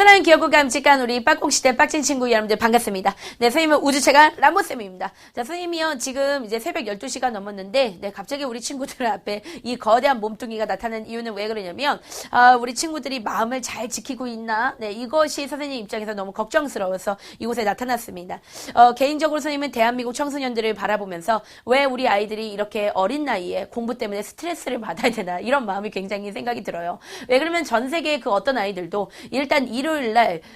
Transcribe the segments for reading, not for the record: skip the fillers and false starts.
사랑하는 귀엽고 깜찍한 우리 빡공시대 빡친 친구 여러분들 반갑습니다. 네, 선생님은 우주체가 람보쌤입니다. 자, 선생님이요, 지금 이제 새벽 12시가 넘었는데, 네, 갑자기 우리 친구들 앞에 이 거대한 몸뚱이가 나타난 이유는 왜 그러냐면, 우리 친구들이 마음을 잘 지키고 있나? 네, 이것이 선생님 입장에서 너무 걱정스러워서 이곳에 나타났습니다. 개인적으로 선생님은 대한민국 청소년들을 바라보면서 왜 우리 아이들이 이렇게 어린 나이에 공부 때문에 스트레스를 받아야 되나? 이런 마음이 굉장히 생각이 들어요. 왜 그러면 전 세계의 그 어떤 아이들도 일단 일요일날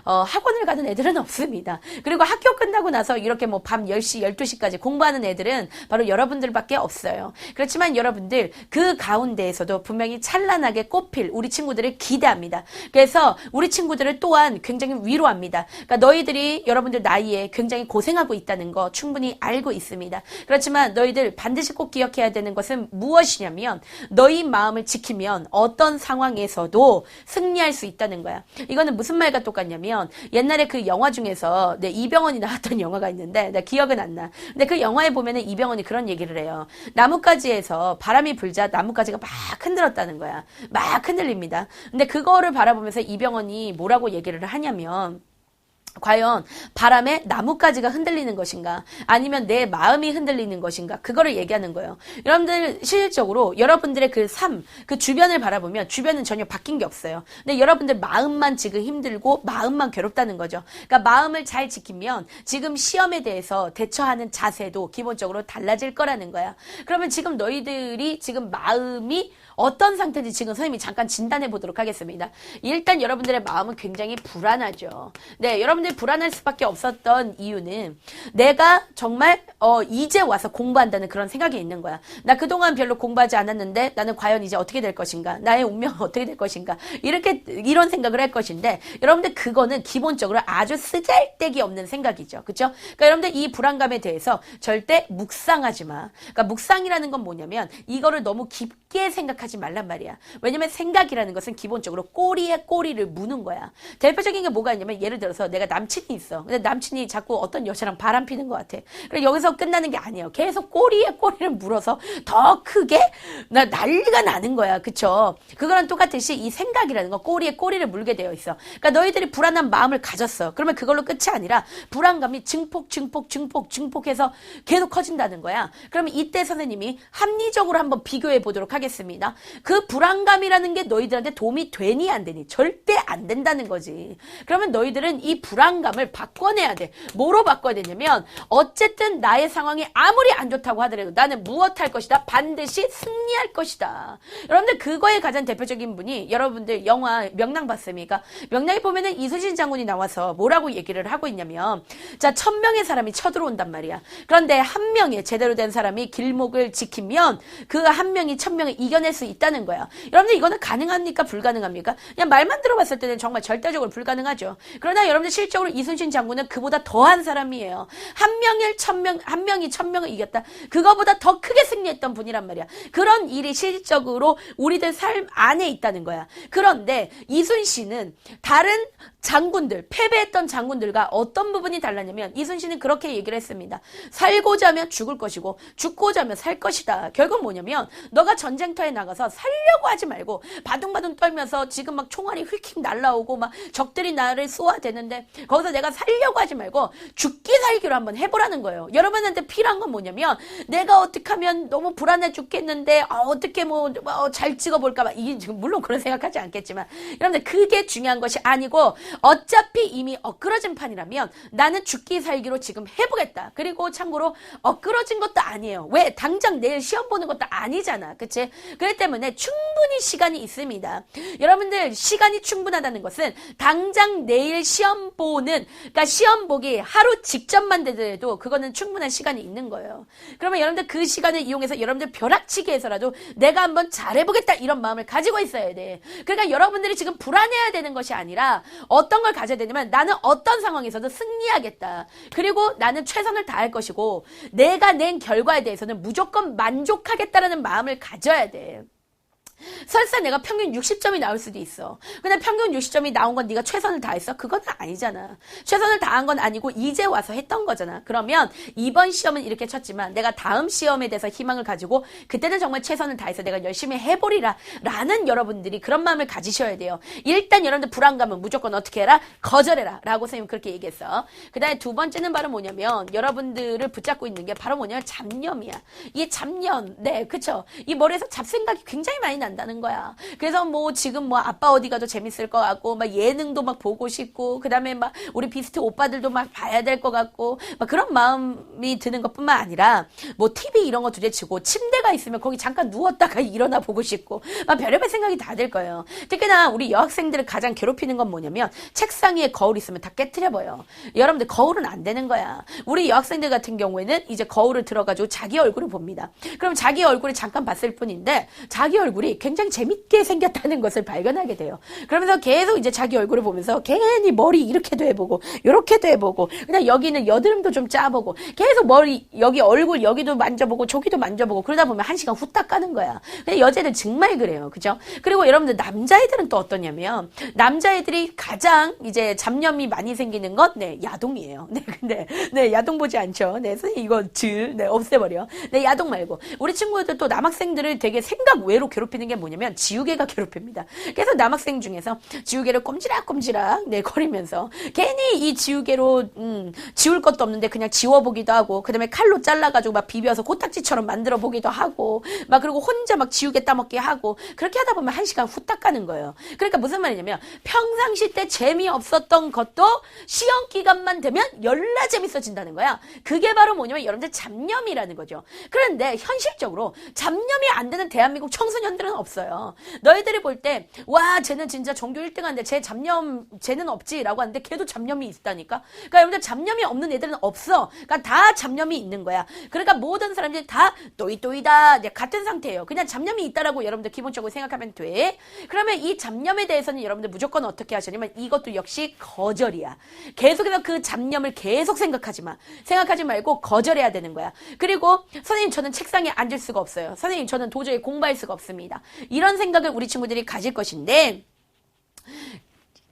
학원을 가는 애들은 없습니다. 그리고 학교 끝나고 나서 이렇게 뭐 밤 10시, 12시까지 공부하는 애들은 바로 여러분들밖에 없어요. 그렇지만 여러분들 그 가운데에서도 분명히 찬란하게 꽃필 우리 친구들을 기대합니다. 그래서 우리 친구들을 또한 굉장히 위로합니다. 그러니까 너희들이 여러분들 나이에 굉장히 고생하고 있다는 거 충분히 알고 있습니다. 그렇지만 너희들 반드시 꼭 기억해야 되는 것은 무엇이냐면 너희 마음을 지키면 어떤 상황에서도 승리할 수 있다는 거야. 이거는 무슨 말과 똑같냐면 옛날에 그 영화 중에서 이병헌이 나왔던 영화가 있는데 나 기억은 안 나. 근데 그 영화에 보면은 이병헌이 그런 얘기를 해요. 나뭇가지에서 바람이 불자 나뭇가지가 막 흔들었다는 거야. 막 흔들립니다. 근데 그거를 바라보면서 이병헌이 뭐라고 얘기를 하냐면 과연 바람에 나뭇가지가 흔들리는 것인가 아니면 내 마음이 흔들리는 것인가 그거를 얘기하는 거예요. 여러분들 실질적으로 여러분들의 그 삶, 그 주변을 바라보면 주변은 전혀 바뀐 게 없어요. 근데 여러분들 마음만 지금 힘들고 마음만 괴롭다는 거죠. 그러니까 마음을 잘 지키면 지금 시험에 대해서 대처하는 자세도 기본적으로 달라질 거라는 거야. 그러면 지금 너희들이 지금 마음이 어떤 상태인지 지금 선생님이 잠깐 진단해 보도록 하겠습니다. 일단 여러분들의 마음은 굉장히 불안하죠. 네, 여러분들이 불안할 수밖에 없었던 이유는 내가 정말 이제 와서 공부한다는 그런 생각이 있는 거야. 나 그동안 별로 공부하지 않았는데 나는 과연 이제 어떻게 될 것인가? 나의 운명은 어떻게 될 것인가? 이런 생각을 할 것인데 여러분들 그거는 기본적으로 아주 쓰잘데기 없는 생각이죠. 그렇죠? 그러니까 여러분들 이 불안감에 대해서 절대 묵상하지 마. 그러니까 묵상이라는 건 뭐냐면 이거를 너무 깊게 생각하지 말란 말이야. 왜냐면 생각이라는 것은 기본적으로 꼬리에 꼬리를 무는 거야. 대표적인 게 뭐가 있냐면 예를 들어서 내가 남친이 있어. 근데 남친이 자꾸 어떤 여자랑 바람 피는 것 같아. 그래 여기서 끝나는 게 아니에요. 계속 꼬리에 꼬리를 물어서 더 크게 난리가 나는 거야. 그쵸? 그거랑 똑같듯이 이 생각이라는 거 꼬리에 꼬리를 물게 되어 있어. 그러니까 너희들이 불안한 마음을 가졌어. 그러면 그걸로 끝이 아니라 불안감이 증폭해서 계속 커진다는 거야. 그러면 이때 선생님이 합리적으로 한번 비교해 보도록 하겠습니다. 그 불안감이라는 게 너희들한테 도움이 되니 안 되니? 절대 안 된다는 거지. 그러면 너희들은 이 불안감을 바꿔내야 돼. 뭐로 바꿔야 되냐면 어쨌든 나의 상황이 아무리 안 좋다고 하더라도 나는 무엇할 것이다? 반드시 승리할 것이다. 여러분들 그거의 가장 대표적인 분이 여러분들 영화 명랑 봤습니까? 명랑에 보면은 이순신 장군이 나와서 뭐라고 얘기를 하고 있냐면 자 1000명의 사람이 쳐들어온단 말이야. 그런데 한 명의 제대로 된 사람이 길목을 지키면 그 한 명이 1000명을 이겨낼 수 있다는 거야. 여러분들 이거는 가능합니까? 불가능합니까? 그냥 말만 들어봤을 때는 정말 절대적으로 불가능하죠. 그러나 여러분들 실적으로 이순신 장군은 그보다 더한 사람이에요. 한 명이 1000명을 이겼다. 그거보다 더 크게 승리했던 분이란 말이야. 그런 일이 실질적으로 우리들 삶 안에 있다는 거야. 그런데 이순신은 다른 장군들, 패배했던 장군들과 어떤 부분이 달랐냐면 이순신은 그렇게 얘기를 했습니다. 살고자 하면 죽을 것이고 죽고자 하면 살 것이다. 결국 뭐냐면 너가 전쟁터에 나가서 살려고 하지 말고 바둥바둥 떨면서 지금 막 총알이 휙휙 날라오고 막 적들이 나를 쏘아대는데 거기서 내가 살려고 하지 말고 죽기 살기로 한번 해보라는 거예요. 여러분한테 필요한 건 뭐냐면 내가 어떻게 하면 너무 불안해 죽겠는데 어떻게 잘 찍어볼까 봐 이게 지금 물론 그런 생각하지 않겠지만 여러분들 그게 중요한 것이 아니고 어차피 이미 엇그러진 판이라면 나는 죽기 살기로 지금 해보겠다. 그리고 참고로 엇그러진 것도 아니에요. 왜? 당장 내일 시험 보는 것도 아니잖아. 그치? 그렇기 때문에 충분히 시간이 있습니다. 여러분들 시간이 충분하다는 것은 당장 내일 시험 보는 그러니까 시험 보기 하루 직전만 되더라도 그거는 충분한 시간이 있는 거예요. 그러면 여러분들 그 시간을 이용해서 여러분들 벼락치기 해서라도 내가 한번 잘해보겠다 이런 마음을 가지고 있어야 돼. 그러니까 여러분들이 지금 불안해야 되는 것이 아니라 어떤 걸 가져야 되냐면 나는 어떤 상황에서도 승리하겠다. 그리고 나는 최선을 다할 것이고 내가 낸 결과에 대해서는 무조건 만족하겠다라는 마음을 가져야 돼. 설사 내가 평균 60점이 나올 수도 있어. 근데 평균 60점이 나온 건 네가 최선을 다했어? 그건 아니잖아. 최선을 다한 건 아니고 이제 와서 했던 거잖아. 그러면 이번 시험은 이렇게 쳤지만 내가 다음 시험에 대해서 희망을 가지고 그때는 정말 최선을 다해서 내가 열심히 해보리라 라는 여러분들이 그런 마음을 가지셔야 돼요. 일단 여러분들 불안감은 무조건 어떻게 해라? 거절해라 라고 선생님 그렇게 얘기했어. 그 다음에 두 번째는 바로 뭐냐면 여러분들을 붙잡고 있는 게 바로 뭐냐면 잡념이야. 이 잡념, 네, 그쵸? 이 머리에서 잡생각이 굉장히 많이 난다는 거야. 그래서 뭐 지금 뭐 아빠 어디 가도 재밌을 것 같고 막 예능도 막 보고 싶고 그 다음에 막 우리 비스트 오빠들도 막 봐야 될 것 같고 막 그런 마음이 드는 것뿐만 아니라 뭐 TV 이런 거 두제치고 침대가 있으면 거기 잠깐 누웠다가 일어나 보고 싶고 막 별의별 생각이 다 들 거예요. 특히나 우리 여학생들을 가장 괴롭히는 건 뭐냐면 책상 위에 거울 있으면 다 깨트려버려. 여러분들 거울은 안 되는 거야. 우리 여학생들 같은 경우에는 이제 거울을 들어가지고 자기 얼굴을 봅니다. 그럼 자기 얼굴을 잠깐 봤을 뿐인데 자기 얼굴이 굉장히 재밌게 생겼다는 것을 발견하게 돼요. 그러면서 계속 이제 자기 얼굴을 보면서 괜히 머리 이렇게도 해보고 요렇게도 해보고 그냥 여기는 여드름도 좀 짜보고 계속 머리 여기 얼굴 여기도 만져보고 저기도 만져보고 그러다 보면 1시간 후딱 가는 거야. 근데 여자애들 정말 그래요. 그죠? 그리고 여러분들 남자애들은 또 어떠냐면 남자애들이 가장 이제 잡념이 많이 생기는 건 네, 야동이에요. 네, 근데 네, 야동 보지 않죠. 네, 선생님 이거 네, 없애버려. 네, 야동 말고 우리 친구들 또 남학생들을 되게 생각 외로 괴롭히는 게 뭐냐면 지우개가 괴롭힙니다. 그래서 남학생 중에서 지우개를 꼼지락꼼지락 네, 거리면서 괜히 이 지우개로 지울 것도 없는데 그냥 지워보기도 하고 그 다음에 칼로 잘라가지고 막 비벼서 코딱지처럼 만들어 보기도 하고 막 그리고 혼자 막 지우개 따먹게 하고 그렇게 하다 보면 1시간 후딱 가는 거예요. 그러니까 무슨 말이냐면 평상시 때 재미없었던 것도 시험 기간만 되면 열나 재밌어진다는 거야. 그게 바로 뭐냐면 여러분들 잡념이라는 거죠. 그런데 현실적으로 잡념이 안 되는 대한민국 청소년들은 없어요. 너희들이 볼 때 와 쟤는 진짜 전교 1등 하는데 쟤 잡념 쟤는 없지 라고 하는데 걔도 잡념이 있다니까. 그러니까 여러분들 잡념이 없는 애들은 없어. 그러니까 다 잡념이 있는 거야. 그러니까 모든 사람들이 다 또이또이다 같은 상태예요. 그냥 잡념이 있다라고 여러분들 기본적으로 생각하면 돼. 그러면 이 잡념에 대해서는 여러분들 무조건 어떻게 하시냐면 이것도 역시 거절이야. 계속해서 그 잡념을 계속 생각하지 마. 생각하지 말고 거절해야 되는 거야. 그리고 선생님 저는 책상에 앉을 수가 없어요. 선생님 저는 도저히 공부할 수가 없습니다. 이런 생각을 우리 친구들이 가질 것인데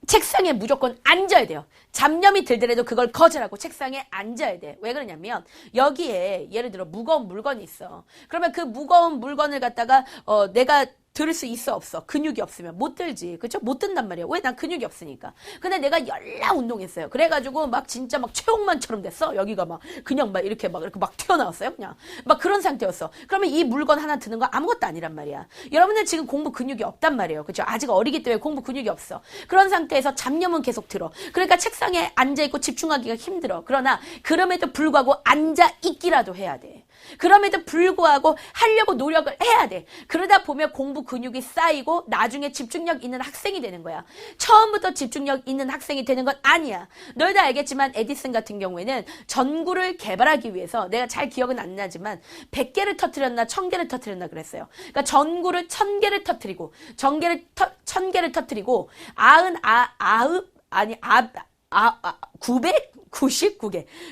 책상에 무조건 앉아야 돼요. 잡념이 들더라도 그걸 거절하고 책상에 앉아야 돼. 왜 그러냐면 여기에 예를 들어 무거운 물건이 있어. 그러면 그 무거운 물건을 갖다가 내가 들을 수 있어 없어? 근육이 없으면 못 들지. 그렇죠? 못 든단 말이에요. 왜? 난 근육이 없으니까. 근데 내가 열나 운동했어요. 그래가지고 막 진짜 막 최홍만처럼 됐어. 여기가 막 그냥 막 이렇게 막 튀어나왔어요. 그냥 막 그런 상태였어. 그러면 이 물건 하나 드는 거 아무것도 아니란 말이야. 여러분들 지금 공부 근육이 없단 말이에요. 그렇죠? 아직 어리기 때문에 공부 근육이 없어. 그런 상태에서 잡념은 계속 들어. 그러니까 책상에 앉아있고 집중하기가 힘들어. 그러나 그럼에도 불구하고 앉아 있기라도 해야 돼. 그럼에도 불구하고 하려고 노력을 해야 돼. 그러다 보면 공부 근육이 쌓이고 나중에 집중력 있는 학생이 되는 거야. 처음부터 집중력 있는 학생이 되는 건 아니야. 너희도 알겠지만 에디슨 같은 경우에는 전구를 개발하기 위해서 내가 잘 기억은 안 나지만 100개를 터뜨렸나 1000개를 터뜨렸나 그랬어요. 그러니까 전구를 1000개를 터뜨리고 1000개를 터뜨리고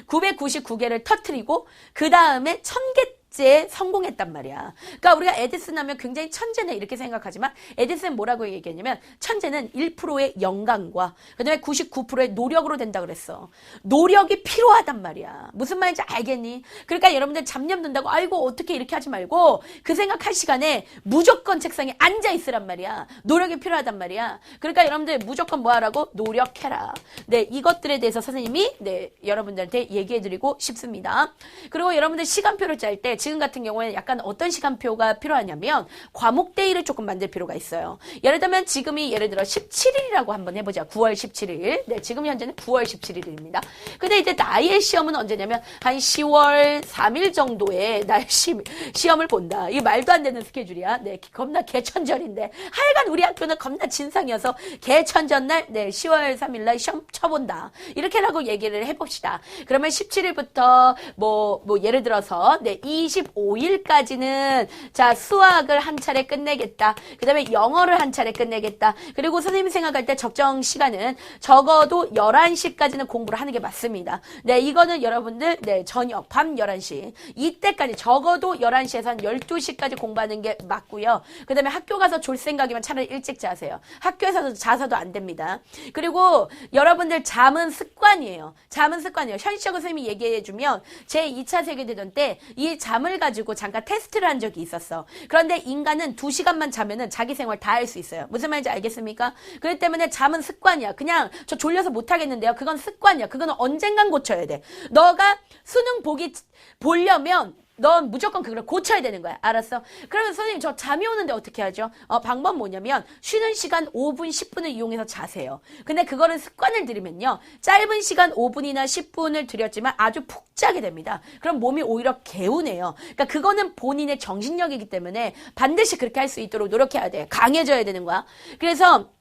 999개를 터뜨리고 그 다음에 1000개째 성공했단 말이야. 그러니까 우리가 에디슨 하면 굉장히 천재네 이렇게 생각하지만 에디슨 뭐라고 얘기했냐면 천재는 1%의 영감과 그 다음에 99%의 노력으로 된다 그랬어. 노력이 필요하단 말이야. 무슨 말인지 알겠니? 그러니까 여러분들 잡념 든다고 아이고 어떻게 이렇게 하지 말고 그 생각할 시간에 무조건 책상에 앉아 있으란 말이야. 노력이 필요하단 말이야. 그러니까 여러분들 무조건 뭐 하라고? 노력해라. 네, 이것들에 대해서 선생님이 네, 여러분들한테 얘기해드리고 싶습니다. 그리고 여러분들 시간표를 짤 때 지금 같은 경우에는 약간 어떤 시간표가 필요하냐면 과목 데이를 조금 만들 필요가 있어요. 예를 들면 지금이 예를 들어 17일이라고 한번 해보자. 9월 17일. 네, 지금 현재는 9월 17일입니다. 근데 이제 나의 시험은 언제냐면 한 10월 3일 정도에 날 시험을 본다. 이게 말도 안 되는 스케줄이야. 네, 겁나 개천절인데 하여간 우리 학교는 겁나 진상이어서 개천전날 네, 10월 3일 날 시험 쳐본다. 이렇게라고 얘기를 해봅시다. 그러면 17일부터 뭐 예를 들어서 네, 이 25일까지는 자, 수학을 한 차례 끝내겠다. 그 다음에 영어를 한 차례 끝내겠다. 그리고 선생님이 생각할 때 적정 시간은 적어도 11시까지는 공부를 하는 게 맞습니다. 네, 이거는 여러분들, 네, 저녁, 밤 11시. 이때까지 적어도 11시에서 한 12시까지 공부하는 게 맞고요. 그 다음에 학교 가서 졸 생각이면 차라리 일찍 자세요. 학교에서도 자서도 안 됩니다. 그리고 여러분들 잠은 습관이에요. 잠은 습관이에요. 현실적으로 선생님이 얘기해주면 제 2차 세계대전 때 이 잠을 가지고 잠깐 테스트를 한 적이 있었어. 그런데 인간은 2시간만 자면은 자기 생활 다 할 수 있어요. 무슨 말인지 알겠습니까? 그렇기 때문에 잠은 습관이야. 그냥 저 졸려서 못하겠는데요. 그건 습관이야. 그거는 언젠간 고쳐야 돼. 너가 수능 보려면 넌 무조건 그걸 고쳐야 되는 거야. 알았어? 그러면 선생님 저 잠이 오는데 어떻게 하죠? 방법 뭐냐면 쉬는 시간 5분, 10분을 이용해서 자세요. 근데 그거는 습관을 들이면요. 짧은 시간 5분이나 10분을 들였지만 아주 푹 자게 됩니다. 그럼 몸이 오히려 개운해요. 그러니까 그거는 본인의 정신력이기 때문에 반드시 그렇게 할 수 있도록 노력해야 돼. 강해져야 되는 거야. 그래서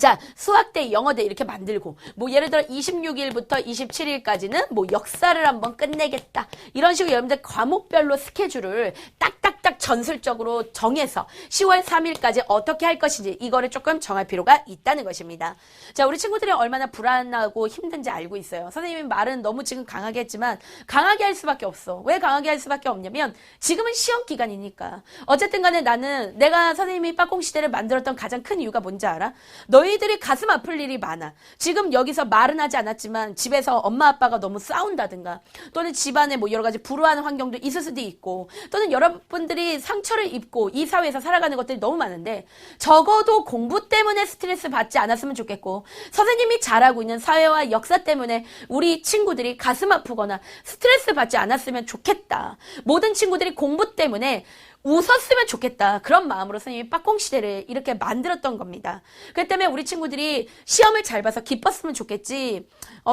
자, 수학대, 영어대 이렇게 만들고 뭐 예를 들어 26일부터 27일까지는 뭐 역사를 한번 끝내겠다. 이런 식으로 여러분들 과목별로 스케줄을 딱딱딱 전술적으로 정해서 10월 3일까지 어떻게 할 것인지 이거를 조금 정할 필요가 있다는 것입니다. 자, 우리 친구들이 얼마나 불안하고 힘든지 알고 있어요. 선생님이 말은 너무 지금 강하게 했지만 강하게 할 수밖에 없어. 왜 강하게 할 수밖에 없냐면 지금은 시험 기간이니까. 어쨌든 간에 나는 내가 선생님이 빠꽁시대를 만들었던 가장 큰 이유가 뭔지 알아? 너희들이 가슴 아플 일이 많아. 지금 여기서 말은 하지 않았지만 집에서 엄마 아빠가 너무 싸운다든가 또는 집안에 뭐 여러 가지 불우한 환경도 있을 수도 있고 또는 여러분들이 상처를 입고 이 사회에서 살아가는 것들이 너무 많은데 적어도 공부 때문에 스트레스 받지 않았으면 좋겠고 선생님이 잘하고 있는 사회와 역사 때문에 우리 친구들이 가슴 아프거나 스트레스 받지 않았으면 좋겠다. 모든 친구들이 공부 때문에 웃었으면 좋겠다. 그런 마음으로 선생님이 빠꽁시대를 이렇게 만들었던 겁니다. 그렇기 때문에 우리 친구들이 시험을 잘 봐서 기뻤으면 좋겠지.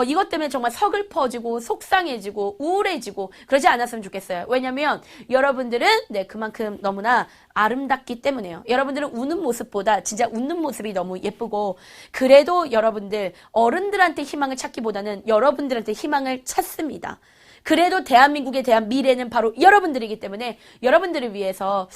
이것 때문에 정말 서글퍼지고 속상해지고 우울해지고 그러지 않았으면 좋겠어요. 왜냐면 여러분들은 네, 그만큼 너무나 아름답기 때문에요. 여러분들은 우는 모습보다 진짜 웃는 모습이 너무 예쁘고 그래도 여러분들 어른들한테 희망을 찾기보다는 여러분들한테 희망을 찾습니다. 그래도 대한민국에 대한 미래는 바로 여러분들이기 때문에 여러분들을 위해서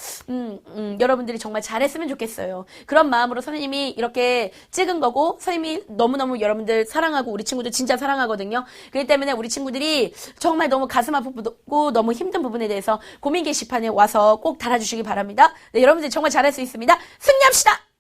여러분들이 정말 잘했으면 좋겠어요. 그런 마음으로 선생님이 이렇게 찍은 거고 선생님이 너무너무 여러분들 사랑하고 우리 친구들 진짜 사랑하거든요. 그렇기 때문에 우리 친구들이 정말 너무 가슴 아프고 너무 힘든 부분에 대해서 고민 게시판에 와서 꼭 달아주시기 바랍니다. 네, 여러분들 정말 잘할 수 있습니다. 승리합시다.